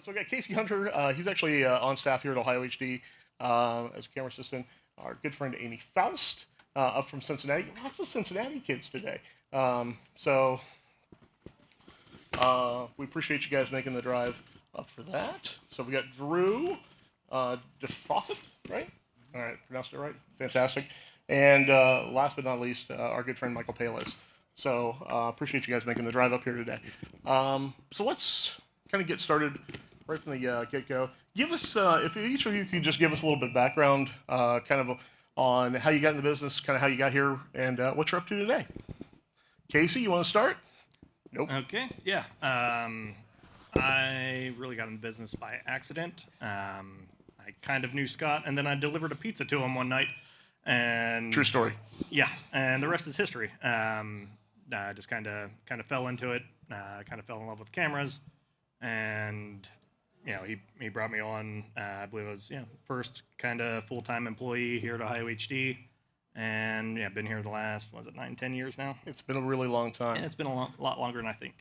So we got Casey Hunter. He's actually on staff here at Ohio HD as a camera assistant. Our good friend Amy Faust up from Cincinnati. Lots of Cincinnati kids today. So we appreciate you guys making the drive up for that. So we got Drew DeFosset, right? All right, pronounced it right. Fantastic. And last but not least, our good friend Michael Palaez. So appreciate you guys making the drive up here today. So let's kind of get started right from the get-go. Give us, if each of you could just give us a little bit of background, kind of on how you got in the business, kind of how you got here, and what you're up to today. Casey, you want to start? Nope. Okay, yeah. I really got in the business by accident. I kind of knew Scott, and then I delivered a pizza to him one night. And True story. yeah, and the rest is history. I just kind of fell into it. Kind of fell in love with cameras, and he brought me on. I believe I was first kind of full-time employee here at Ohio HD, and yeah, been here the last 9-10 years now. It's been a really long time. And it's been a lot longer than I think.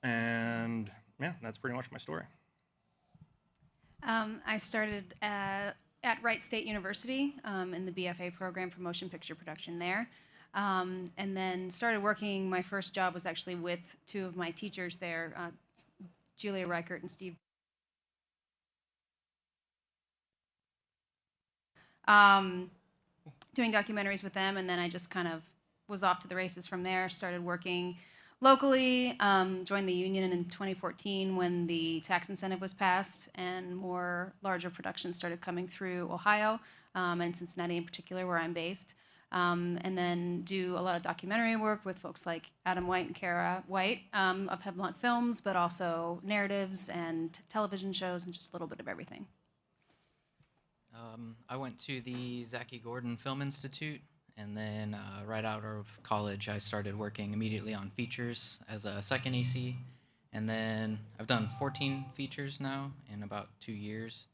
And yeah, that's pretty much my story. I started at Wright State University in the BFA program for motion picture production there. And then started working. My first job was actually with two of my teachers there, Julia Reichert and Steve. Doing documentaries with them, and then I just kind of was off to the races from there. Started working locally, joined the union in 2014 when the tax incentive was passed and more larger productions started coming through Ohio and Cincinnati in particular, where I'm based. And then do a lot of documentary work with folks like Adam White and Kara White of Hemlock Films, but also narratives and television shows and just a little bit of everything. I went to the Zachy Gordon Film Institute, and then right out of college, I started working immediately on features as a second AC, and then I've done 14 features now in about 2 years.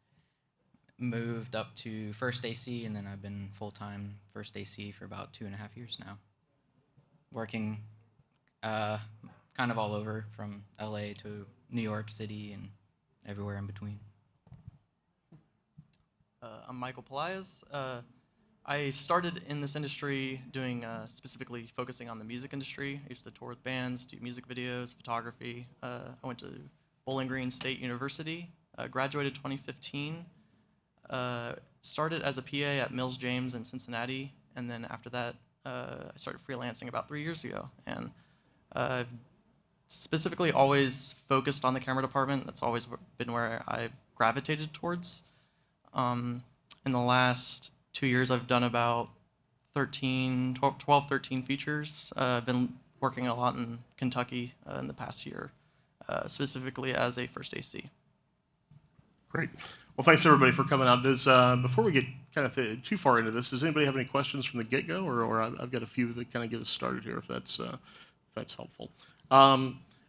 Moved up to first AC, and then I've been full-time first AC for about 2.5 years now. Working kind of all over, from LA to New York City and everywhere in between. I'm Michael Palaez. I started in this industry doing specifically focusing on the music industry. I used to tour with bands, do music videos, photography. I went to Bowling Green State University, graduated 2015. Started as a PA at Mills James in Cincinnati, and then after that, I started freelancing about 3 years ago. And specifically always focused on the camera department. That's always been where I've gravitated towards. In the last 2 years, I've done about 12, 13 features. I've been working a lot in Kentucky in the past year, specifically as a first AC. Great. Well, thanks everybody for coming out. Before we get kind of too far into this, does anybody have any questions from the get-go, or I've got a few that kind of get us started here, if that's helpful.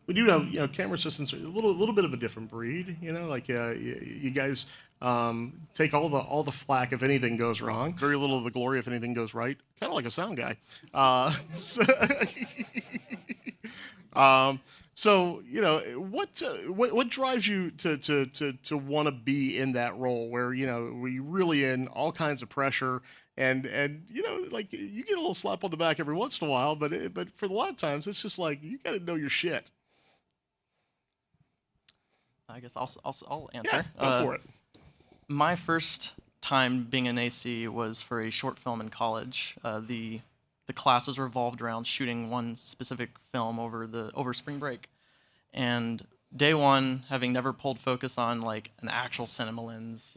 We do know, camera assistants are a little bit of a different breed. Like you guys take all the flack if anything goes wrong. Very little of the glory if anything goes right. Kind of like a sound guy. So what drives you to want to be in that role where we really in all kinds of pressure and like you get a little slap on the back every once in a while, but for a lot of times it's just like you got to know your shit. I guess I'll answer. Yeah, go for it. My first time being an AC was for a short film in college. The class was revolved around shooting one specific film over spring break, and day one, having never pulled focus on like an actual cinema lens,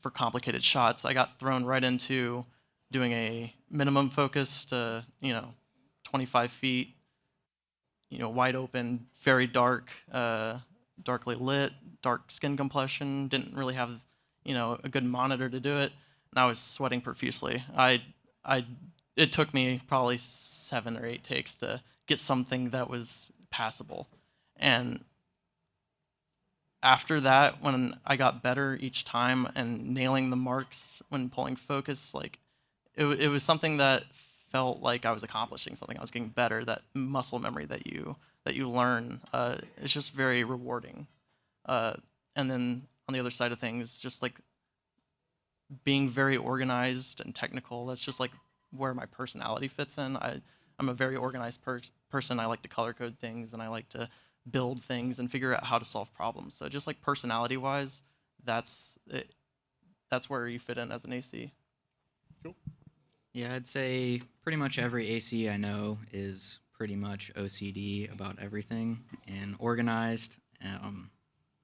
for complicated shots, I got thrown right into doing a minimum focus to 25 feet, wide open, very dark, darkly lit, dark skin complexion. Didn't really have a good monitor to do it, and I was sweating profusely. It took me probably 7 or 8 takes to get something that was passable. And after that, when I got better each time and nailing the marks when pulling focus, like it was something that felt like I was accomplishing something. I was getting better. That muscle memory that you learn, is just very rewarding. And then on the other side of things, just like being very organized and technical. That's just like where my personality fits in. I'm a very organized person. I like to color code things, and I like to build things and figure out how to solve problems. So just like personality-wise, that's it. That's where you fit in as an AC. Cool. Yeah, I'd say pretty much every AC I know is pretty much OCD about everything and organized,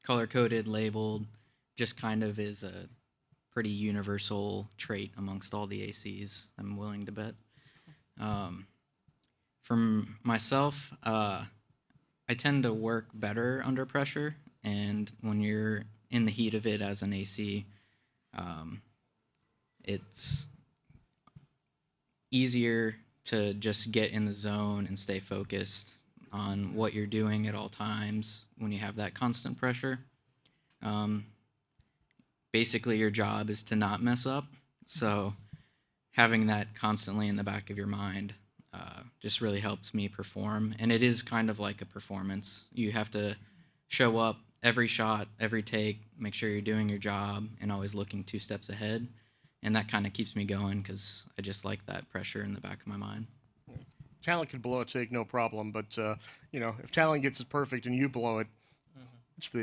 color-coded, labeled, just kind of is a pretty universal trait amongst all the ACs, I'm willing to bet. From myself, I tend to work better under pressure, and when you're in the heat of it as an AC, it's easier to just get in the zone and stay focused on what you're doing at all times when you have that constant pressure. Basically, your job is to not mess up, so having that constantly in the back of your mind just really helps me perform, and it is kind of like a performance. You have to show up every shot, every take, make sure you're doing your job, and always looking 2 steps ahead. And that kind of keeps me going because I just like that pressure in the back of my mind. Talent can blow a take, no problem. But if talent gets it perfect and you blow it, it's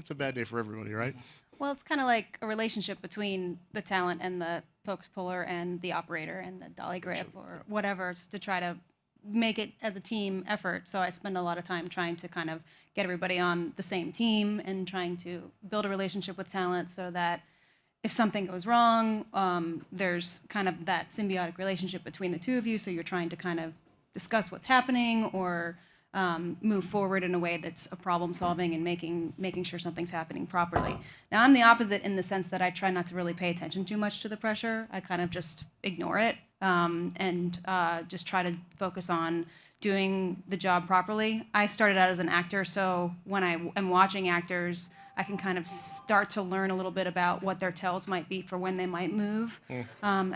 a bad day for everybody, right? Well, it's kind of like a relationship between the talent and the focus puller and the operator and the dolly grip or whatever. It's to try to make it as a team effort. So I spend a lot of time trying to kind of get everybody on the same team and trying to build a relationship with talent so that if something goes wrong, there's kind of that symbiotic relationship between the two of you. So you're trying to kind of discuss what's happening or move forward in a way that's a problem solving and making sure something's happening properly. Now I'm the opposite in the sense that I try not to really pay attention too much to the pressure. I kind of just ignore it and just try to focus on doing the job properly. I started out as an actor, so when I am watching actors, I can kind of start to learn a little bit about what their tells might be for when they might move. And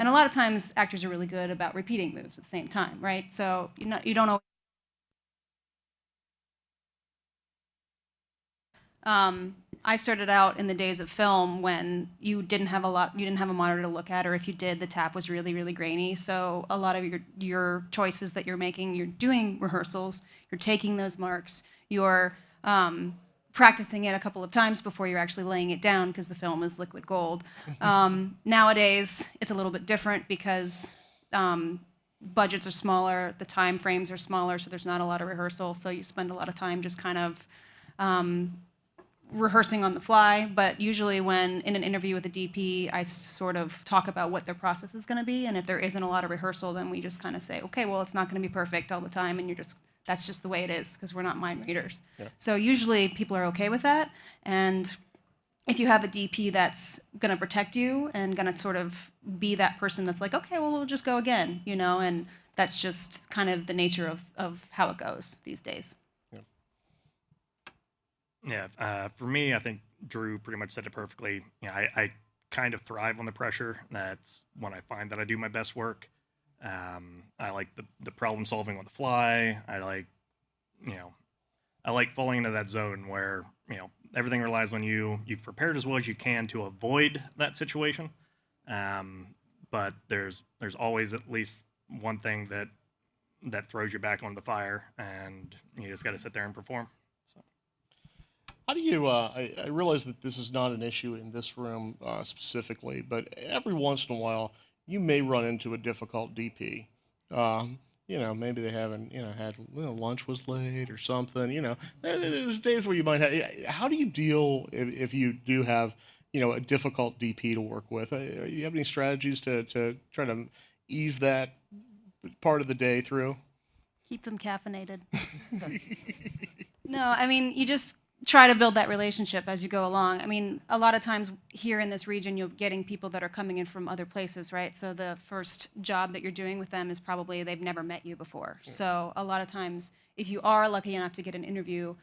a lot of times actors are really good about repeating moves at the same time, right? So you don't always I started out in the days of film when you didn't have a monitor to look at, or if you did, the tap was really, really grainy. So a lot of your choices that you're making, you're doing rehearsals, you're taking those marks, you're practicing it a couple of times before you're actually laying it down because the film is liquid gold. Nowadays, it's a little bit different because budgets are smaller, the time frames are smaller, so there's not a lot of rehearsal. So you spend a lot of time just kind of rehearsing on the fly, but usually when in an interview with a DP, I sort of talk about what their process is going to be, and if there isn't a lot of rehearsal, then we just kind of say, okay, well, it's not going to be perfect all the time, and that's just the way it is, because we're not mind readers. Yeah. So usually people are okay with that, and if you have a DP that's going to protect you and going to sort of be that person that's like, okay, well, we'll just go again, and that's just kind of the nature of how it goes these days. Yeah, for me, I think Drew pretty much said it perfectly. I kind of thrive on the pressure. That's when I find that I do my best work. I like the problem solving on the fly. I like falling into that zone where everything relies on you. You've prepared as well as you can to avoid that situation, but there's always at least one thing that throws you back on the fire, and you just got to sit there and perform. How do you, I realize that this is not an issue in this room specifically, but every once in a while, you may run into a difficult DP. Maybe they haven't, had lunch was late or something. There's days where you might have. How do you deal if you do have, a difficult DP to work with? You have any strategies to try to ease that part of the day through? Keep them caffeinated. No, I mean, you just try to build that relationship as you go along. I mean, a lot of times here in this region, you're getting people that are coming in from other places, right? So the first job that you're doing with them is probably they've never met you before. Yeah. So a lot of times, if you are lucky enough to get an interview,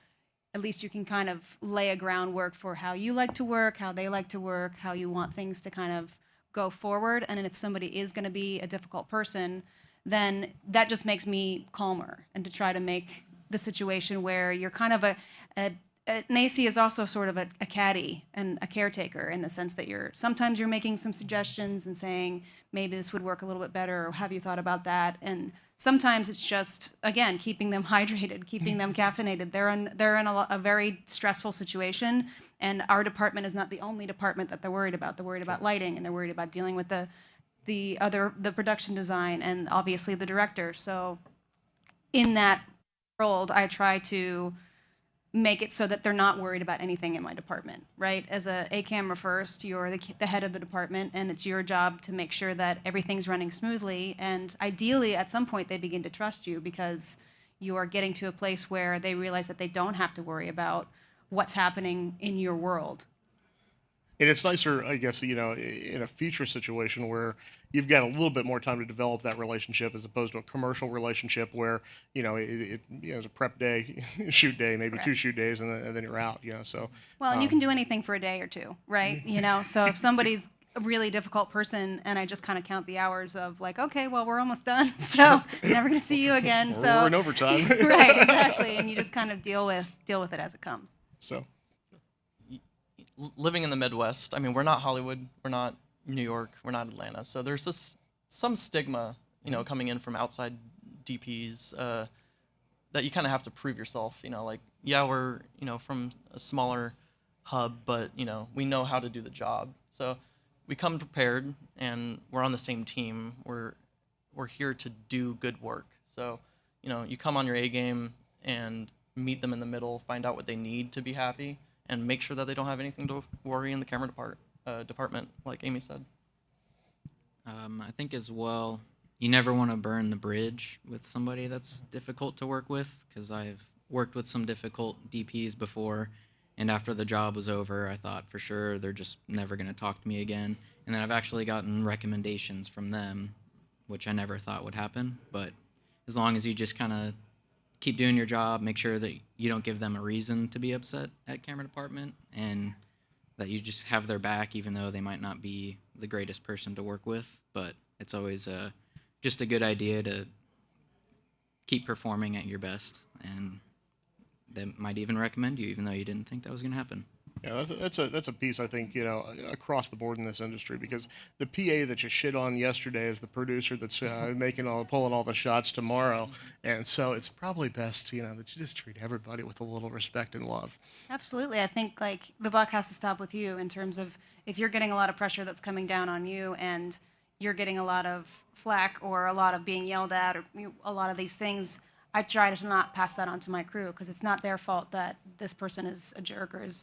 at least you can kind of lay a groundwork for how you like to work, how they like to work, how you want things to kind of go forward. And if somebody is going to be a difficult person, then that just makes me calmer, and to try to make the situation where you're kind of an AC is also sort of a caddy and a caretaker, in the sense that sometimes you're making some suggestions and saying maybe this would work a little bit better, or have you thought about that? And sometimes it's just, again, keeping them hydrated, keeping them caffeinated. They're in a very stressful situation, and our department is not the only department that they're worried about. They're worried about lighting, and they're worried about dealing with the production design, and obviously the director. So in that world, I try to make it so that they're not worried about anything in my department, right? As a camera first, you're the head of the department, and it's your job to make sure that everything's running smoothly. And ideally, at some point, they begin to trust you, because you are getting to a place where they realize that they don't have to worry about what's happening in your world. And it's nicer, I guess, in a feature situation where you've got a little bit more time to develop that relationship, as opposed to a commercial relationship where, it's a prep day, shoot day, maybe Correct. 2 shoot days, and then you're out, so. Well, and you can do anything for a day or two, right? So if somebody's a really difficult person, and I just kind of count the hours of like, okay, well, we're almost done, so never going to see you again. So We're in overtime. right, exactly, and you just kind of deal with it as it comes. So. Living in the Midwest, I mean, we're not Hollywood, we're not New York, we're not Atlanta. So there's some stigma, coming in from outside DPs that you kind of have to prove yourself. Like, yeah, we're, from a smaller hub, but, we know how to do the job. So we come prepared, and we're on the same team. We're here to do good work. So, you come on your A game and meet them in the middle, find out what they need to be happy, and make sure that they don't have anything to worry in the camera department, like Amy said. I think as well, you never want to burn the bridge with somebody that's difficult to work with, because I've worked with some difficult DPs before, and after the job was over, I thought for sure they're just never going to talk to me again. And then I've actually gotten recommendations from them, which I never thought would happen. But as long as you just kind of keep doing your job, make sure that you don't give them a reason to be upset at camera department, and that you just have their back, even though they might not be the greatest person to work with. But it's always just a good idea to keep performing at your best, and they might even recommend you, even though you didn't think that was going to happen. Yeah, that's a piece, I think, across the board in this industry, because the PA that you shit on yesterday is the producer that's pulling all the shots tomorrow, and so it's probably best, that you just treat everybody with a little respect and love. Absolutely. I think like the buck has to stop with you, in terms of if you're getting a lot of pressure that's coming down on you, and you're getting a lot of flack or a lot of being yelled at, or a lot of these things, I try to not pass that on to my crew, because it's not their fault that this person is a jerk, or is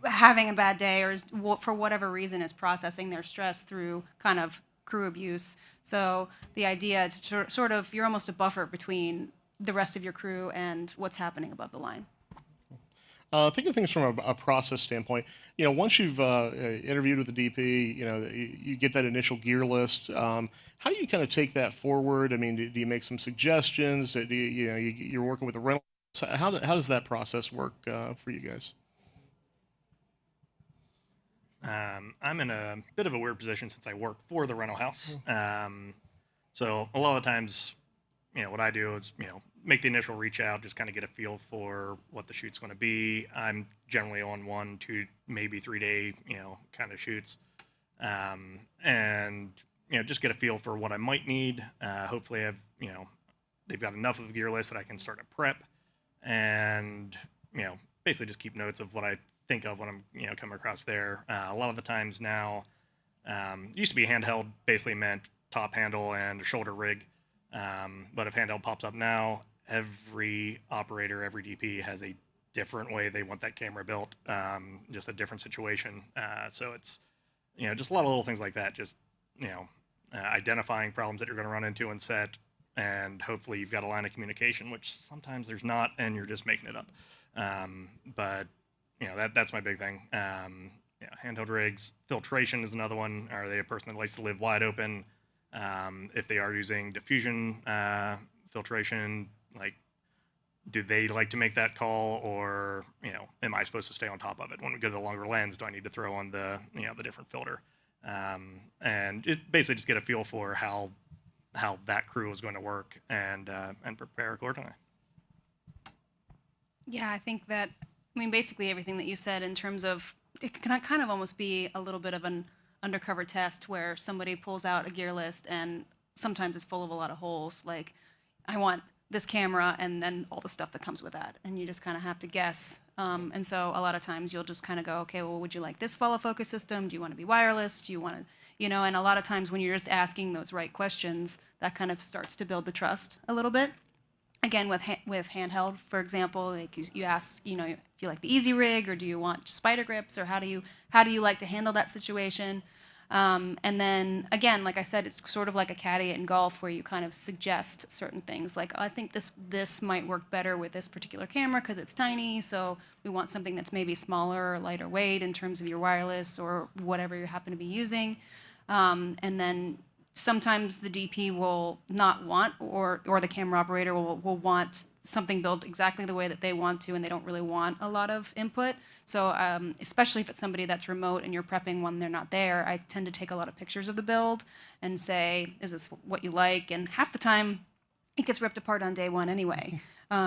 having a bad day, or is, for whatever reason, is processing their stress through kind of crew abuse. So the idea is sort of, you're almost a buffer between the rest of your crew and what's happening above the line. Think of things from a process standpoint. Once you've interviewed with the DP, you get that initial gear list. How do you kind of take that forward? I mean, do you make some suggestions? Do you're working with the rental? How does that process work for you guys? I'm in a bit of a weird position, since I work for the rental house. So a lot of the times, what I do is, make the initial reach out, just kind of get a feel for what the shoot's going to be. I'm generally on 1, 2, maybe 3 day, kind of shoots. And, just get a feel for what I might need. Hopefully they've got enough of a gear list that I can start a prep, and, basically just keep notes of what I think of when I'm, coming across there. A lot of the times now, used to be handheld basically meant top handle and a shoulder rig. But if handheld pops up now, every operator, every DP has a different way they want that camera built, just a different situation. So it's, just a lot of little things like that. Just, identifying problems that you're going to run into on set, and hopefully you've got a line of communication, which sometimes there's not, and you're just making it up. But that's my big thing. Handheld rigs. Filtration is another one. Are they a person that likes to live wide open? If they are using diffusion filtration, like, do they like to make that call, or am I supposed to stay on top of it? When we go to the longer lens, do I need to throw on the the different filter? and it basically just get a feel for how that crew is going to work and prepare accordingly. Yeah, I think that, I mean, basically everything that you said in terms of, it can kind of almost be a little bit of an undercover test where somebody pulls out a gear list and sometimes it's full of a lot of holes. Like, I want this camera and then all the stuff that comes with that. And you just kind of have to guess. And so a lot of times you'll just kind of go, okay, well, would you like this follow focus system? Do you want to be wireless? Do you want to, and a lot of times when you're just asking those right questions, that kind of starts to build the trust a little bit. Again, with handheld, for example, like you ask, do you like the easy rig or do you want spider grips, or how do you like to handle that situation? And then again, like I said, it's sort of like a caddy in golf where you kind of suggest certain things, like, I think this might work better with this particular camera because it's tiny, so we want something that's maybe smaller or lighter weight in terms of your wireless or whatever you happen to be using. And then sometimes the DP will not want, or the camera operator will want something built exactly the way that they want to, and they don't really want a lot of input. So especially if it's somebody that's remote and you're prepping when they're not there, I tend to take a lot of pictures of the build and say, is this what you like? And half the time, it gets ripped apart on day one anyway,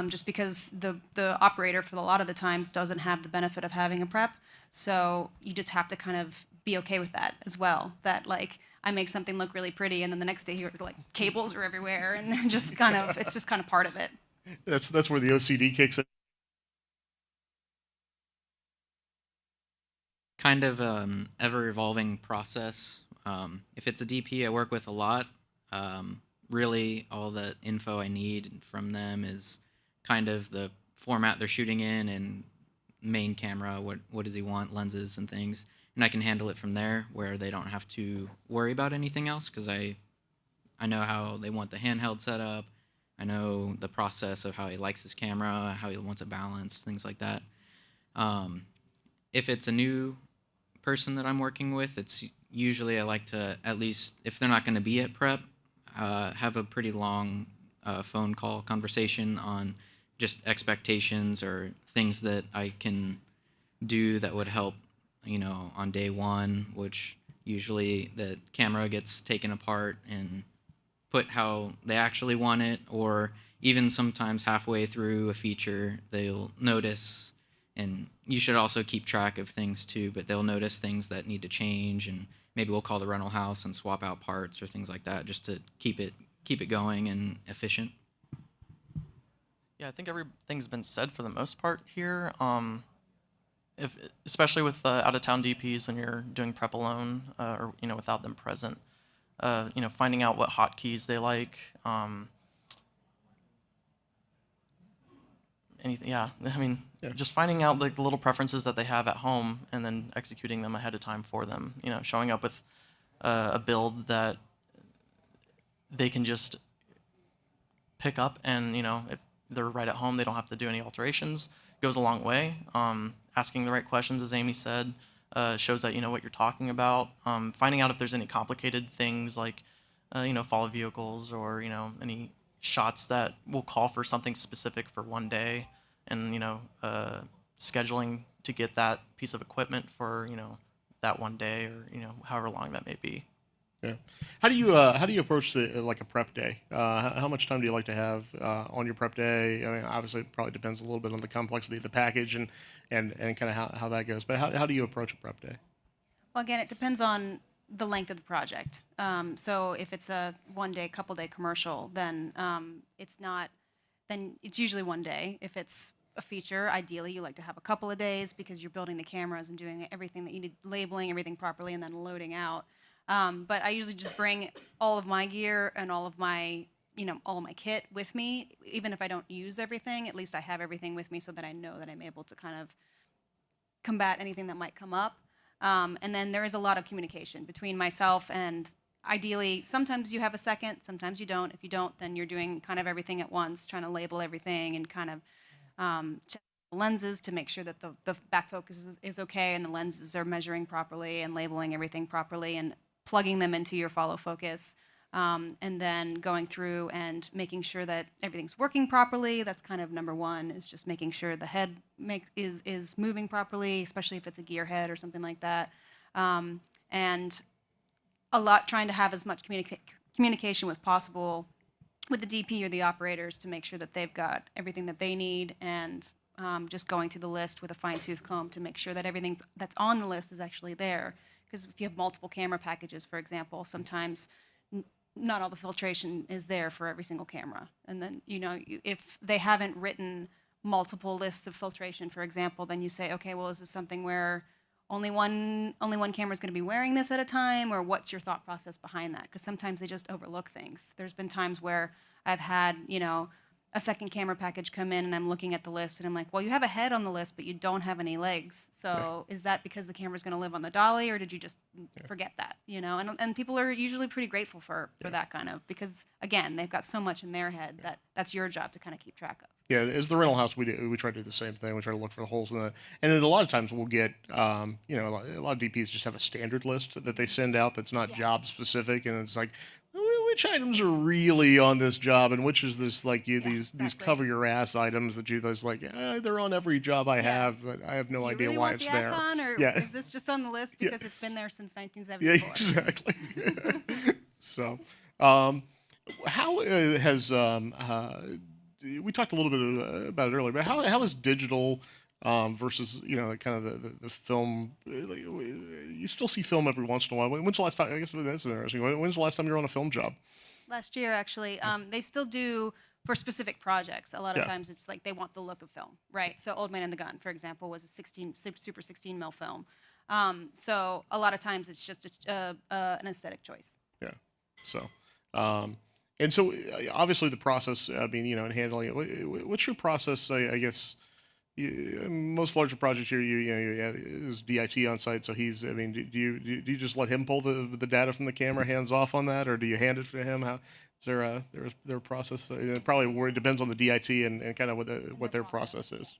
just because the operator for a lot of the times doesn't have the benefit of having a prep. So you just have to kind of be okay with that as well, that like, I make something look really pretty, and then the next day you're like, cables are everywhere, and just kind of, it's just kind of part of it. That's where the OCD kicks in. Kind of ever-evolving process. If it's a DP I work with a lot, really all the info I need from them is kind of the format they're shooting in and main camera, what does he want, lenses and things. And I can handle it from there where they don't have to worry about anything else because I know how they want the handheld setup. I know the process of how he likes his camera, how he wants it balanced, things like that. If it's a new person that I'm working with, it's usually I like to, at least if they're not going to be at prep, have a pretty long phone call conversation on just expectations or things that I can do that would help, on day one, which usually the camera gets taken apart and put how they actually want it, or even sometimes halfway through a feature, they'll notice, and you should also keep track of things too, but they'll notice things that need to change, and maybe we'll call the rental house and swap out parts or things like that just to keep it going and efficient. Yeah, I think everything's been said for the most part here. Especially with out-of-town DPs when you're doing prep alone or without them present, finding out what hotkeys they like. Anything, yeah. I mean, just finding out like the little preferences that they have at home and then executing them ahead of time for them. Showing up with a build that they can just pick up and if they're right at home, they don't have to do any alterations. Goes a long way. Asking the right questions, as Amy said, shows that you know what you're talking about. Finding out if there's any complicated things like, follow vehicles or any shots that will call for something specific for one day, and scheduling to get that piece of equipment for that one day or however long that may be. Yeah. How do you approach like a prep day? How much time do you like to have on your prep day? I mean, obviously, it probably depends a little bit on the complexity of the package and kind of how that goes. But how do you approach a prep day? Well, again, it depends on the length of the project. So if it's a one-day, couple-day commercial, then it's usually one day. If it's a feature, ideally you like to have a couple of days because you're building the cameras and doing everything that you need, labeling everything properly and then loading out. But I usually just bring all of my gear and all of my kit with me. Even if I don't use everything, at least I have everything with me so that I know that I'm able to kind of combat anything that might come up. And then there is a lot of communication between myself and, ideally, sometimes you have a second, sometimes you don't. If you don't, then you're doing kind of everything at once, trying to label everything and kind of check the lenses to make sure that the back focus is okay and the lenses are measuring properly and labeling everything properly and plugging them into your follow focus, and then going through and making sure that everything's working properly. That's kind of number one, is just making sure the head is moving properly, especially if it's a gear head or something like that. And a lot trying to have as much communication with possible with the DP or the operators to make sure that they've got everything that they need, and just going through the list with a fine-tooth comb to make sure that everything that's on the list is actually there. Because if you have multiple camera packages, for example, sometimes not all the filtration is there for every single camera. And then, if they haven't written multiple lists of filtration, for example, then you say, okay, well, is this something where only one camera is going to be wearing this at a time, or what's your thought process behind that? Because sometimes they just overlook things. There's been times where I've had, a second camera package come in and I'm looking at the list and I'm like, well, you have a head on the list, but you don't have any legs. So is that because the camera's going to live on the dolly, or did you just forget that, And people are usually pretty grateful for that kind of, because again, they've got so much in their head that that's your job to kind of keep track of. Yeah, as the rental house, we try to do the same thing. We try to look for the holes in it, and then a lot of times we'll get, a lot of DPs just have a standard list that they send out that's not job specific, and it's like, which items are really on this job, and which is this these cover your ass items that those they're on every job I have, but I have no idea really why want it's the there. icon, or is this just on the list because it's been there since 1974? Yeah, exactly. So, how has we talked a little bit about it earlier, but how is digital versus kind of the film? You still see film every once in a while. When's the last time? I guess that's interesting. When's the last time you were on a film job? Last year, actually. They still do for specific projects. A lot of times it's like they want the look of film, right? So Old Man and the Gun, for example, was a super 16 mil film. So a lot of times it's just an aesthetic choice. Yeah. So. And so, obviously, the process, in handling it, what's your process, I guess, most larger projects here, you have is DIT on site, so do you just let him pull the data from the camera, hands off on that, or do you hand it to him? How is there a process? It probably depends on the DIT and kind of what their process is.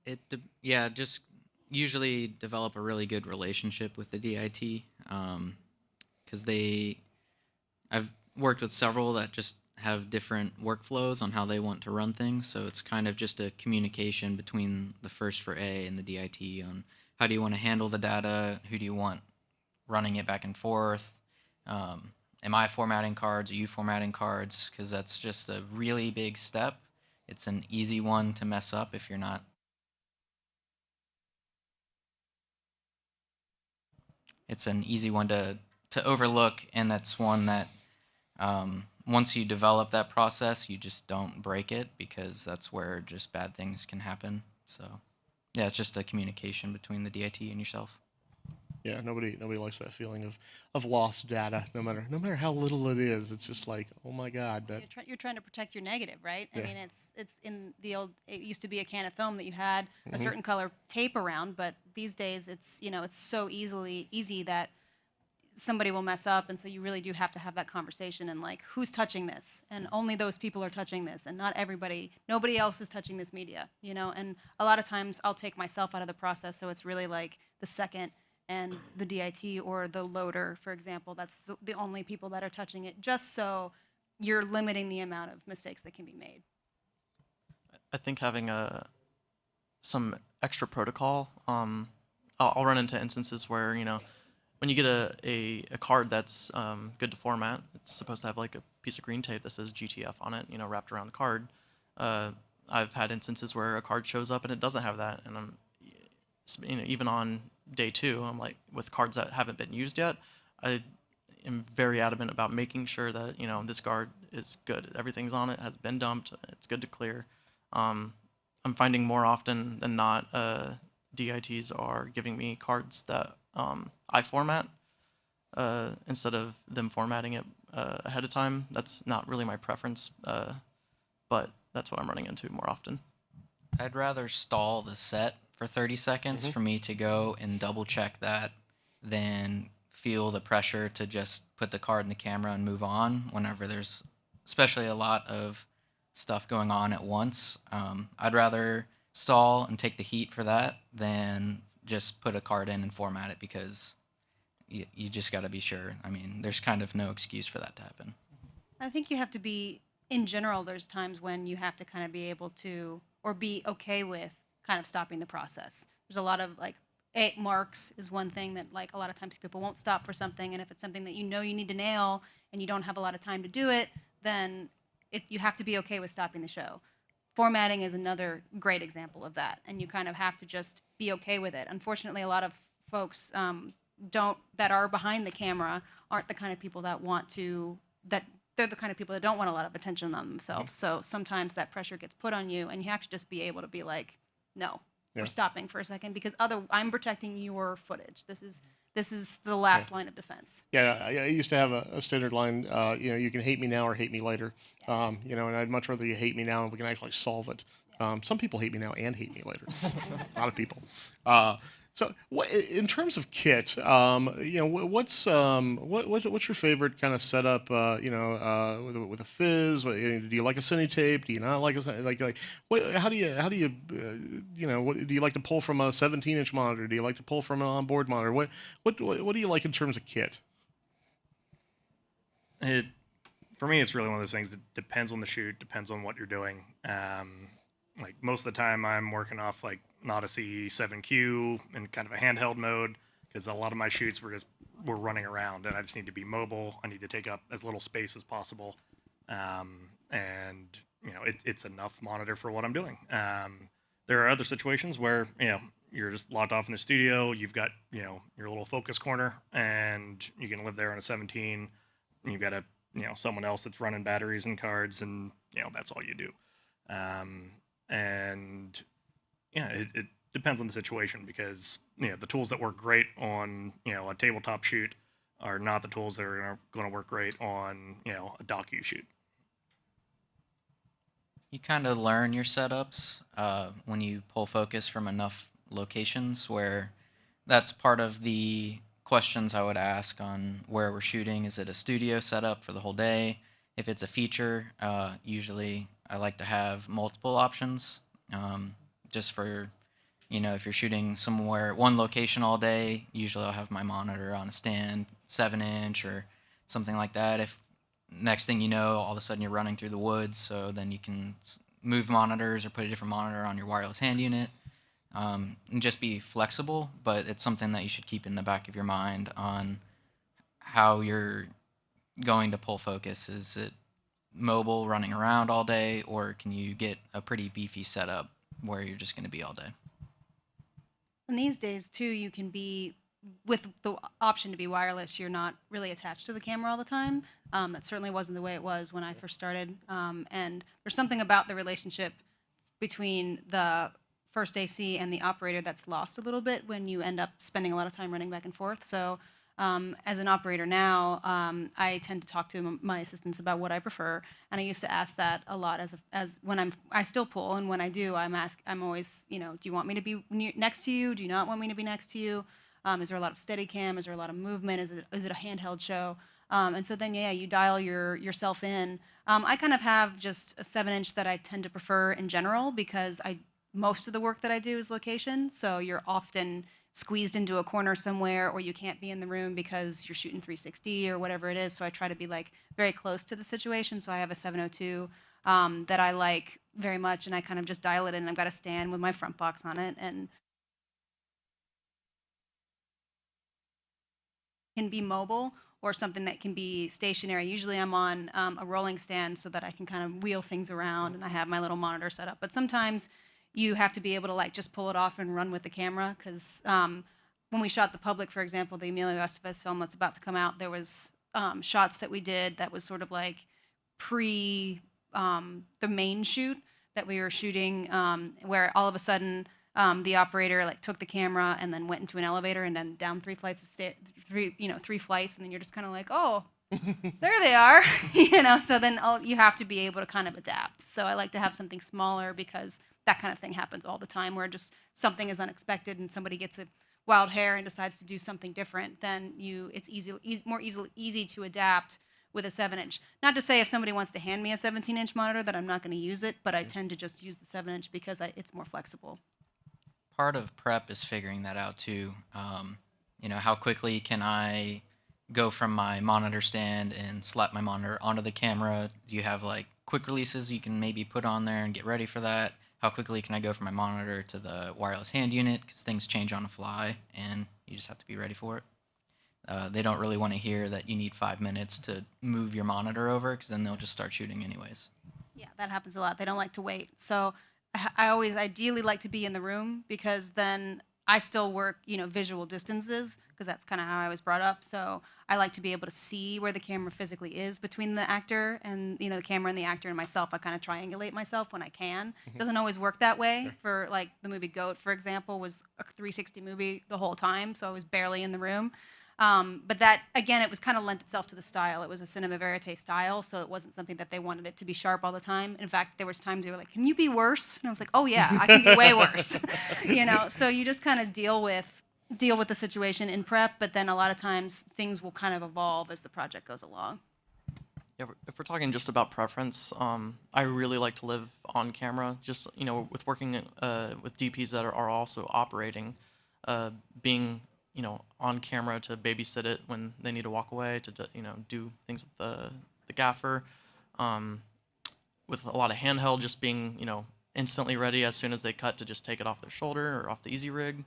Yeah. Just usually develop a really good relationship with the DIT, because I've worked with several that just have different workflows on how they want to run things. So it's kind of just a communication between the first for A and the DIT on how do you want to handle the data, who do you want running it back and forth. Am I formatting cards? Are you formatting cards? Because that's just a really big step. It's an easy one to mess up if you're not. It's an easy one to overlook, and that's one that once you develop that process, you just don't break it, because that's where just bad things can happen. So, yeah, it's just a communication between the DIT and yourself. Yeah, nobody likes that feeling of lost data, no matter how little it is. It's just like, oh my God, that You're trying to protect your negative, right? Yeah. I mean, it's in the old. It used to be a can of film that you had a certain color tape around, but these days it's it's so easy that somebody will mess up, and so you really do have to have that conversation and who's touching this, and only those people are touching this, and nobody else is touching this media, and a lot of times I'll take myself out of the process, so it's really the second and the DIT or the loader, for example, that's the only people that are touching it, just so you're limiting the amount of mistakes that can be made. I think having some extra protocol, I'll run into instances where, when you get a card that's good to format, it's supposed to have a piece of green tape that says GTF on it, wrapped around the card. I've had instances where a card shows up and it doesn't have that, and I'm, even on day 2, I'm with cards that haven't been used yet, I am very adamant about making sure that this card is good. Everything's on it, has been dumped, it's good to clear. I'm finding more often than not, DITs are giving me cards that I format instead of them formatting it ahead of time. That's not really my preference, but that's what I'm running into more often. I'd rather stall the set for 30 seconds for me to go and double check that than feel the pressure to just put the card in the camera and move on whenever there's especially a lot of stuff going on at once. I'd rather stall and take the heat for that than just put a card in and format it, because you just got to be sure. I mean, there's kind of no excuse for that to happen. I think you have to be, in general, there's times when you have to kind of be able to, or be okay with kind of stopping the process. There's a lot of marks is one thing that like a lot of times people won't stop for something, and if it's something that you know you need to nail and you don't have a lot of time to do it, then you have to be okay with stopping the show. Formatting is another great example of that, and you kind of have to just be okay with it. Unfortunately, a lot of folks that are behind the camera aren't the kind of people that want to that they're the kind of people that don't want a lot of attention on themselves. So sometimes that pressure gets put on you, and you have to just be able to be like, no, Yeah. we're stopping for a second because I'm protecting your footage. This is the last line of defense. Yeah, I used to have a standard line. You can hate me now or hate me later. And I'd much rather you hate me now and we can actually solve it. Some people hate me now and hate me later. A lot of people. So, in terms of kit, what's your favorite kind of setup? With a fizz. Do you like a cine tape? Do you not like How do you what do you like to pull from a 17-inch monitor? Do you like to pull from an onboard monitor? What do you like in terms of kit? For me, it's really one of those things that depends on the shoot, depends on what you're doing. Like most of the time, I'm working off like an Odyssey 7Q in kind of a handheld mode because a lot of my shoots we're running around, and I just need to be mobile. I need to take up as little space as possible, and it's enough monitor for what I'm doing. There are other situations where you're just locked off in the studio. You've got your little focus corner, and you can live there on a 17. And you've got someone else that's running batteries and cards, and that's all you do. It depends on the situation because the tools that work great on a tabletop shoot are not the tools that are going to work great on a docu shoot. You kind of learn your setups when you pull focus from enough locations, where that's part of the questions I would ask on where we're shooting. Is it a studio setup for the whole day? If it's a feature, usually I like to have multiple options, just for, if you're shooting somewhere, one location all day, usually I'll have my monitor on a stand, 7-inch or something like that. If next thing you know, all of a sudden you're running through the woods, so then you can move monitors or put a different monitor on your wireless hand unit, and just be flexible, but it's something that you should keep in the back of your mind on how you're going to pull focus. Is it mobile, running around all day, or can you get a pretty beefy setup where you're just going to be all day? And these days, too, you can be, with the option to be wireless, you're not really attached to the camera all the time. That certainly wasn't the way it was when I first started. And there's something about the relationship between the first AC and the operator that's lost a little bit when you end up spending a lot of time running back and forth. So as an operator now, I tend to talk to my assistants about what I prefer, and I used to ask that a lot as when I still pull, and when I do, I'm always, do you want me to be next to you? Do you not want me to be next to you? Is there a lot of steady cam? Is there a lot of movement? Is it a handheld show? And so then, you dial yourself in. I kind of have just a 7-inch that I tend to prefer in general because most of the work that I do is location, so you're often squeezed into a corner somewhere, or you can't be in the room because you're shooting 360 or whatever it is. So I try to be like very close to the situation. So I have a 702 that I like very much, and I kind of just dial it in. I've got a stand with my front box on it, and can be mobile or something that can be stationary. Usually I'm on a rolling stand so that I can kind of wheel things around, and I have my little monitor set up. But sometimes you have to be able to like just pull it off and run with the camera, because when we shot The Public, for example, the Emilio Estevez film that's about to come out, there was shots that we did that was sort of like pre the main shoot that we were shooting, where all of a sudden the operator like took the camera and then went into an elevator and then down 3 flights of three flights, and then you're just kind of like, oh, there they are, So then you have to be able to kind of adapt. So I like to have something smaller because that kind of thing happens all the time, where just something is unexpected and somebody gets a wild hair and decides to do something different. Then it's more easy to adapt with a 7-inch. Not to say if somebody wants to hand me a 17-inch monitor that I'm not going to use it, but I tend to just use the 7-inch because it's more flexible. Part of prep is figuring that out too. How quickly can I go from my monitor stand and slap my monitor onto the camera? Do you have like quick releases you can maybe put on there and get ready for that? how quickly can I go from my monitor to the wireless hand unit, because things change on the fly, and you just have to be ready for it. They don't really want to hear that you need 5 minutes to move your monitor over, because then they'll just start shooting anyways. Yeah, that happens a lot. They don't like to wait. So I always ideally like to be in the room because then I still work, visual distances because that's kind of how I was brought up. So I like to be able to see where the camera physically is between the actor and, the camera and the actor and myself. I kind of triangulate myself when I can. It doesn't always work that way. For like the movie Goat, for example, was a 360 movie the whole time. So I was barely in the room. But that, again, it was kind of lent itself to the style. It was a cinema verite style, so it wasn't something that they wanted it to be sharp all the time. In fact, there was times they were like, "Can you be worse?" And I was like, "Oh yeah, I can be way worse." So you just kind of deal with the situation in prep, but then a lot of times things will kind of evolve as the project goes along. Yeah, if we're talking just about preference, I really like to live on camera. Just with working with DPs that are also operating, being on camera to babysit it when they need to walk away, to do things with the gaffer, with a lot of handheld, just being instantly ready as soon as they cut to just take it off their shoulder or off the easy rig.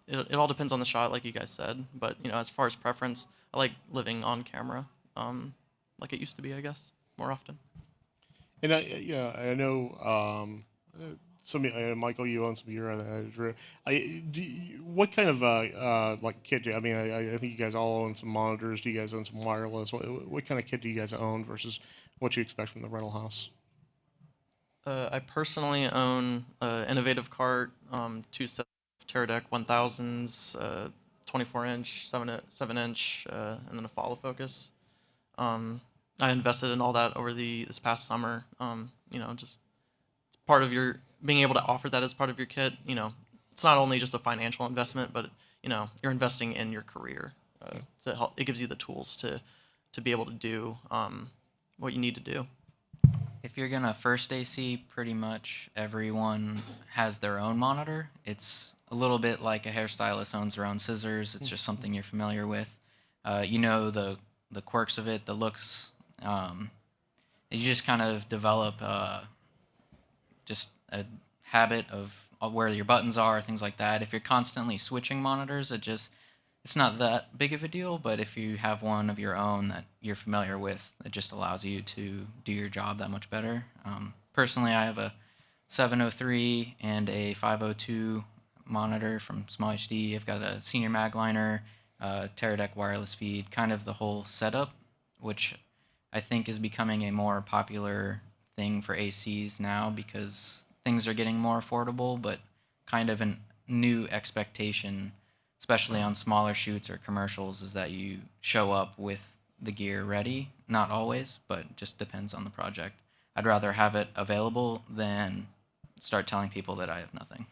It all depends on the shot, like you guys said. But as far as preference, I like living on camera, like it used to be, I guess, more often. And I know Michael, you own some of your what kind of like kit do you, I think you guys all own some monitors. Do you guys own some wireless? What kind of kit do you guys own versus what you expect from the rental house? I personally own Innovative Cart, two sets of Teradek 1000s, 24-inch, 7-inch, and then a follow focus. I invested in all that over this past summer. Just part of your being able to offer that as part of your kit. It's not only just a financial investment, but you're investing in your career. To help, it gives you the tools to be able to do what you need to do. If you're gonna first AC, pretty much everyone has their own monitor. It's a little bit like a hairstylist owns their own scissors. It's just something you're familiar with. The quirks of it, the looks. You just kind of develop just a habit of where your buttons are, things like that. If you're constantly switching monitors, it's not that big of a deal, but if you have one of your own that you're familiar with, it just allows you to do your job that much better. Personally, I have a 703 and a 502 monitor from Small HD. I've got a senior magliner, Teradek wireless feed, kind of the whole setup, which I think is becoming a more popular thing for ACs now because things are getting more affordable, but kind of a new expectation, especially on smaller shoots or commercials, is that you show up with the gear ready. Not always, but just depends on the project. I'd rather have it available than start telling people that I have nothing.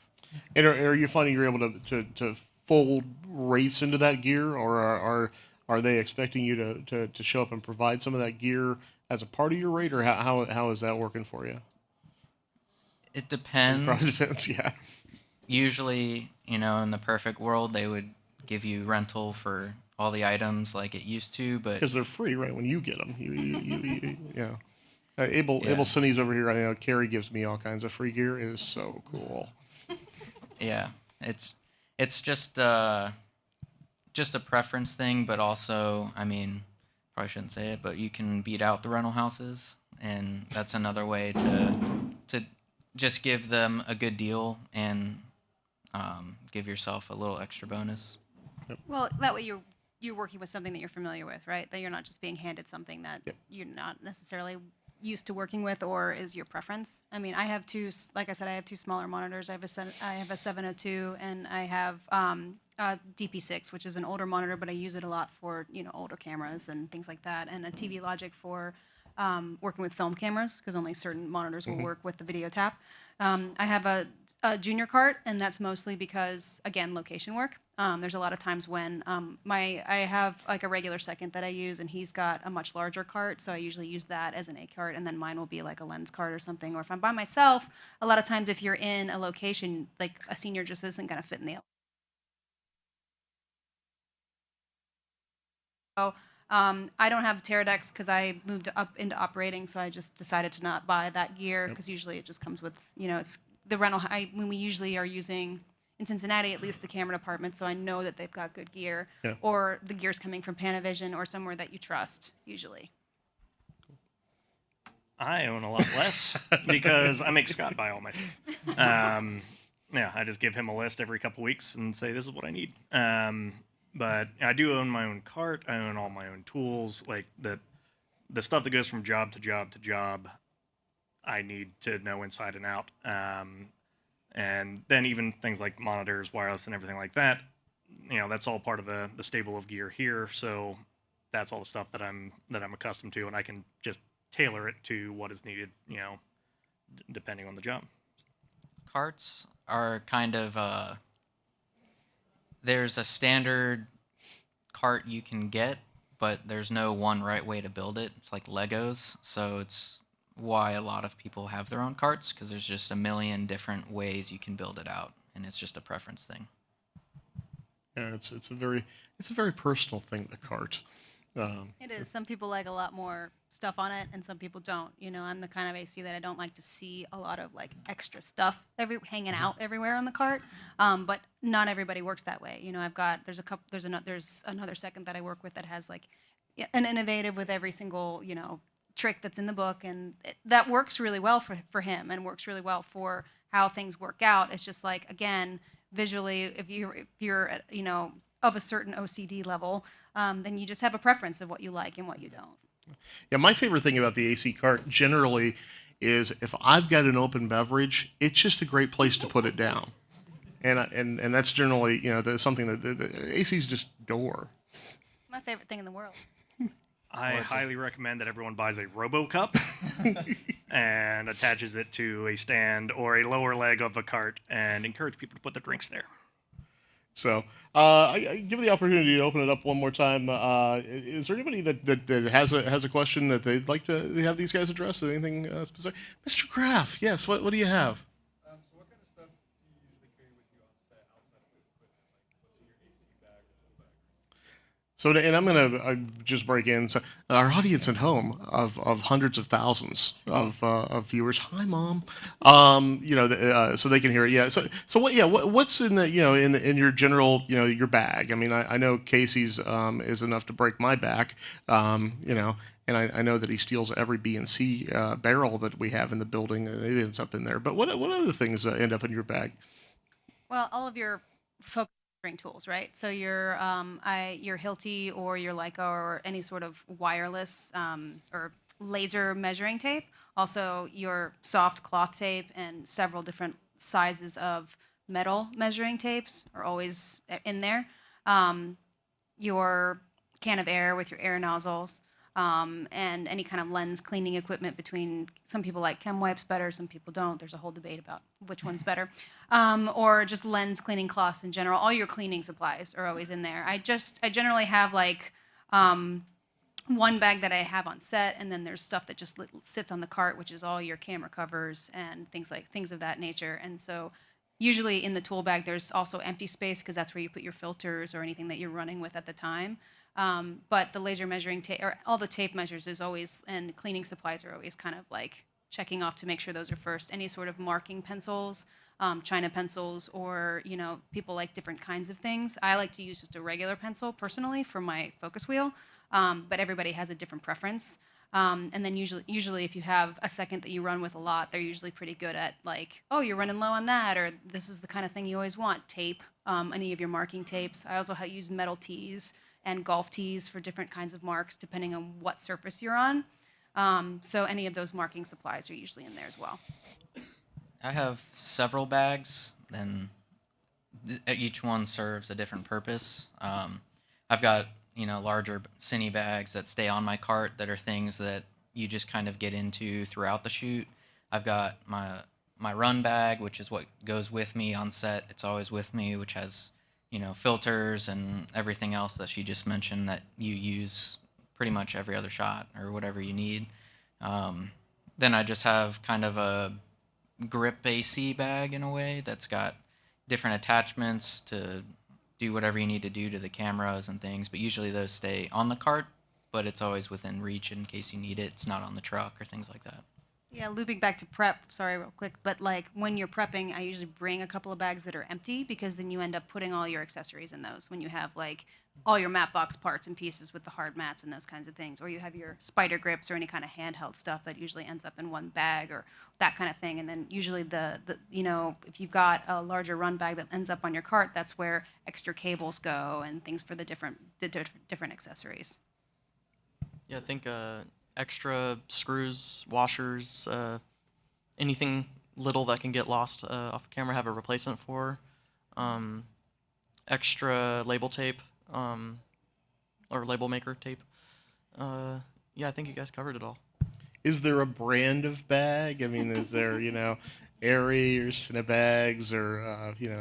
And are you finding you're able to fold rates into that gear, or are they expecting you to show up and provide some of that gear as a part of your rate, or how is that working for you? It depends. It probably depends, yeah. Usually, in the perfect world, they would give you rental for all the items like it used to, but because they're free, right? When you get them, yeah. Abel Yeah. Cindy's over here. I know Carrie gives me all kinds of free gear. It is so cool. yeah, it's just a preference thing, but also, probably shouldn't say it, but you can beat out the rental houses, and that's another way to just give them a good deal and give yourself a little extra bonus. Well, that way you're working with something that you're familiar with, right? That you're not just being handed something that you're not necessarily used to working with or is your preference. I have two, like I said, I have two smaller monitors. I have a 702 and I have a DP6, which is an older monitor, but I use it a lot for older cameras and things like that, and a TV Logic for working with film cameras because only certain monitors will work with the video tap. I have a junior cart, and that's mostly because, again, location work. There's a lot of times when I have like a regular second that I use, and he's got a much larger cart, so I usually use that as an A cart, and then mine will be like a lens cart or something. Or if I'm by myself, a lot of times if you're in a location, like a senior just isn't going to fit in the. So I don't have Pterodex because I moved up into operating, so I just decided to not buy that gear because usually it just comes with, it's the rental. When we usually are using, in Cincinnati at least, the camera department, so I know that they've got good gear, Yeah. or the gear's coming from Panavision or somewhere that you trust, usually. I own a lot less because I make Scott buy all my stuff. Yeah, I just give him a list every couple weeks and say, this is what I need. But I do own my own cart. I own all my own tools. Like the stuff that goes from job to job to job, I need to know inside and out. And then even things like monitors, wireless, and everything like that, that's all part of the stable of gear here. So that's all the stuff that I'm accustomed to, and I can just tailor it to what is needed, depending on the job. Carts are kind of there's a standard cart you can get, but there's no one right way to build it. It's like Legos, so it's why a lot of people have their own carts, because there's just a million different ways you can build it out, and it's just a preference thing. Yeah, it's a very personal thing, the cart. It is. Some people like a lot more stuff on it, and some people don't. I'm the kind of AC that I don't like to see a lot of like extra stuff hanging out everywhere on the cart. But not everybody works that way. There's another second that I work with that has like an innovative with every single trick that's in the book, and that works really well for him and works really well for how things work out. It's just like, again, visually, if you're of a certain OCD level, then you just have a preference of what you like and what you don't. Yeah, my favorite thing about the AC cart generally is if I've got an open beverage, it's just a great place to put it down, and that's generally something that the AC's just door. My favorite thing in the world. I highly recommend that everyone buys a Robo Cup and attaches it to a stand or a lower leg of a cart, and encourage people to put their drinks there. So, I give the opportunity to open it up one more time. Is there anybody that has a question that they'd like to have these guys address? Or anything specific? Mr. Graff, yes. What do you have? So what kind of stuff do you usually carry with you on set outside of the equipment? Like, what's in your AC bag or tool bag? So, and I'm going to just break in. So our audience at home of hundreds of thousands of viewers. Hi, Mom. So they can hear it. Yeah. So what? Yeah. What's in the in your general your bag? I mean, I know Casey's is enough to break my back. And I know that he steals every B&C barrel that we have in the building, and it ends up in there. But what other things end up in your bag? Well, all of your focus tools, right? So your Hilti or your Leica or any sort of wireless or laser measuring tape. Also, your soft cloth tape and several different sizes of metal measuring tapes are always in there. Your can of air with your air nozzles. And any kind of lens cleaning equipment between some people like chem wipes better, some people don't. There's a whole debate about which one's better. Or just lens cleaning cloths in general. All your cleaning supplies are always in there. I generally have like one bag that I have on set, and then there's stuff that just sits on the cart, which is all your camera covers and things of that nature. And so usually in the tool bag, there's also empty space because that's where you put your filters or anything that you're running with at the time. But the laser measuring tape, or all the tape measures is always, and cleaning supplies are always kind of like checking off to make sure those are first. Any sort of marking pencils, China pencils, or, people like different kinds of things. I like to use just a regular pencil personally for my focus wheel, but everybody has a different preference. And then usually if you have a second that you run with a lot, they're usually pretty good at like, oh, you're running low on that, or this is the kind of thing you always want, tape, any of your marking tapes. I also use metal tees and golf tees for different kinds of marks depending on what surface you're on. So any of those marking supplies are usually in there as well. I have several bags, and each one serves a different purpose. I've got larger cine bags that stay on my cart that are things that you just kind of get into throughout the shoot. I've got my run bag, which is what goes with me on set. It's always with me, which has filters and everything else that she just mentioned that you use pretty much every other shot or whatever you need. Then I just have kind of a grip AC bag in a way that's got different attachments to do whatever you need to do to the cameras and things, but usually those stay on the cart. but it's always within reach in case you need it. It's not on the truck or things like that. Yeah, looping back to prep, sorry, real quick, but like when you're prepping, I usually bring a couple of bags that are empty because then you end up putting all your accessories in those when you have like all your mat box parts and pieces with the hard mats and those kinds of things, or you have your spider grips or any kind of handheld stuff that usually ends up in one bag or that kind of thing. And then usually the you know, if you've got a larger run bag that ends up on your cart, that's where extra cables go and things for the different accessories. Yeah, I think extra screws, washers, anything little that can get lost off camera, have a replacement for. Extra label tape, or label maker tape. Yeah, I think you guys covered it all. Is there a brand of bag? I mean, is there, Airy or Cinebags or,